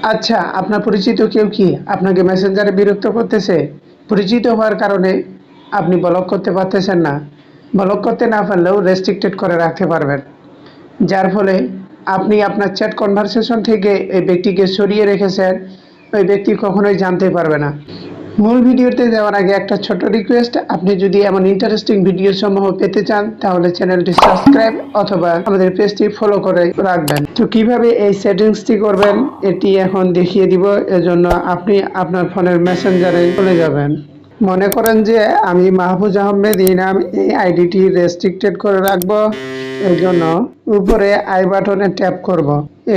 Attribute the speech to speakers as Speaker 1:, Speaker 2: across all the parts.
Speaker 1: আচ্ছা, আপনার পরিচিত কেউ কি আপনাকে মেসেঞ্জারে বিরক্ত করতেছে? পরিচিত হওয়ার কারণে আপনি ব্লক করতে পারতেছেন না। ব্লক করতে না পারলেও রেস্ট্রিক্টেড করে রাখতে পারবেন। যার ফলে আপনি আপনার চ্যাট কনভারসেশন থেকে এই ব্যক্তিকে সরিয়ে রেখেছেন, ওই ব্যক্তি কখনোই জানতে পারবে না। মূল ভিডিওতে যাওয়ার আগে একটা ছোট রিকোয়েস্ট, আপনি যদি এমন ইন্টারেস্টিং ভিডিও সমূহ পেতে চান তাহলে চ্যানেলটি সাবস্ক্রাইব অথবা আমাদের পেজটি ফলো করে রাখবেন। তো কিভাবে এই সেটিংসটি করবেন এটি এখন দেখিয়ে দিব। এজন্য আপনি আপনার ফোনের মেসেঞ্জারে চলে যাবেন। মনে করেন যে আমি মাহফুজ আহমেদ ইনাম এই আইডিটি রেস্ট্রিক্টেড করে রাখবো। এর জন্য উপরে আই বাটনে ট্যাপ করব।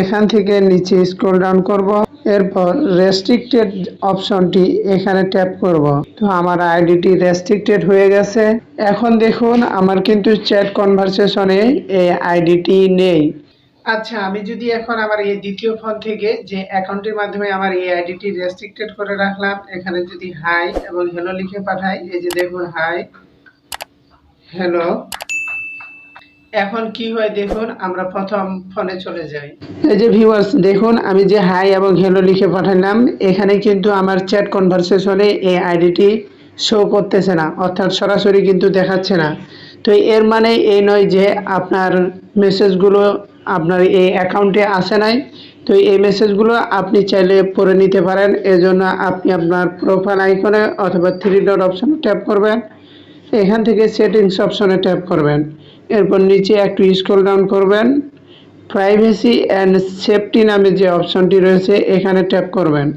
Speaker 1: এখান থেকে নিচে স্ক্রল ডাউন করব। এরপর রেস্ট্রিক্টেড অপশনটি এখানে ট্যাপ করব। তো আমার আইডিটি রেস্ট্রিক্টেড হয়ে গেছে। এখন দেখুন আমার কিন্তু চ্যাট কনভারসেশনে এই আইডিটি নেই। আচ্ছা, আমি যদি এখন আমার এই দ্বিতীয় ফোন থেকে যে অ্যাকাউন্টের মাধ্যমে আমার এই আইডিটি রেস্ট্রিক্টেড করে রাখলাম, এখানে যদি হাই এবং হ্যালো লিখে পাঠাই, এই যে দেখুন হাই হ্যালো। এখন কি হয় দেখুন, আমরা প্রথম ফোনে চলে যাই। এই যে ভিউয়ার্স দেখুন, আমি যে হাই এবং হ্যালো লিখে পাঠালাম, এখানে কিন্তু আমার চ্যাট কনভারসেশনে এই আইডিটি শো করতেছে না, অর্থাৎ সরাসরি কিন্তু দেখাচ্ছে না। তো এর মানে এই নয় যে আপনার মেসেজগুলো আপনার এই অ্যাকাউন্টে আসে নাই। তো এই মেসেজগুলো আপনি চাইলে পড়ে নিতে পারেন। এজন্য আপনি আপনার প্রোফাইল আইকনে অথবা থ্রি ডট অপশনে ট্যাপ করবেন। এখান থেকে সেটিংস অপশনে ট্যাপ করবেন। এরপর নিচে একটু স্ক্রল ডাউন করবেন। প্রাইভেসি অ্যান্ড সেফটি নামে যে অপশনটি রয়েছে এখানে ট্যাপ করবেন।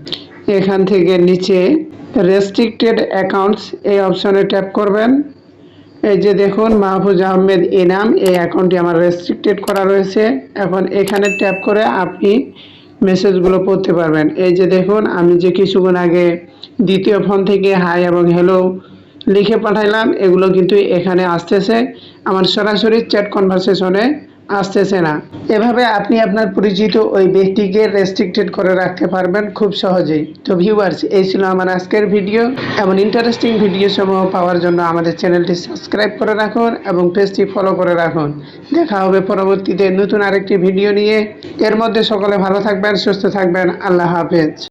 Speaker 1: এখান থেকে নিচে রেস্ট্রিক্টেড অ্যাকাউন্টস এই অপশনে ট্যাপ করবেন। এই যে দেখুন মাহফুজ আহমেদ ইনাম এই অ্যাকাউন্টটি আমার রেস্ট্রিক্টেড করা রয়েছে। এখন এখানে ট্যাপ করে আপনি মেসেজগুলো পড়তে পারবেন। এই যে দেখুন আমি যে কিছুক্ষণ আগে দ্বিতীয় ফোন থেকে হাই এবং হ্যালো লিখে পাঠাইলাম, এগুলো কিন্তু এখানে আসতেছে, আমার সরাসরি চ্যাট কনভারসেশনে আসতেছে না। এভাবে আপনি আপনার পরিচিত ওই ব্যক্তিকে রেস্ট্রিক্টেড করে রাখতে পারবেন খুব সহজেই। তো ভিউয়ার্স, এই ছিল আমার আজকের ভিডিও। এমন ইন্টারেস্টিং ভিডিও সমূহ পাওয়ার জন্য আমাদের চ্যানেলটি সাবস্ক্রাইব করে রাখুন এবং পেজটি ফলো করে রাখুন। দেখা হবে পরবর্তীতে নতুন আরেকটি ভিডিও নিয়ে। এর মধ্যে সকলে ভালো থাকবেন, সুস্থ থাকবেন। আল্লাহ হাফেজ।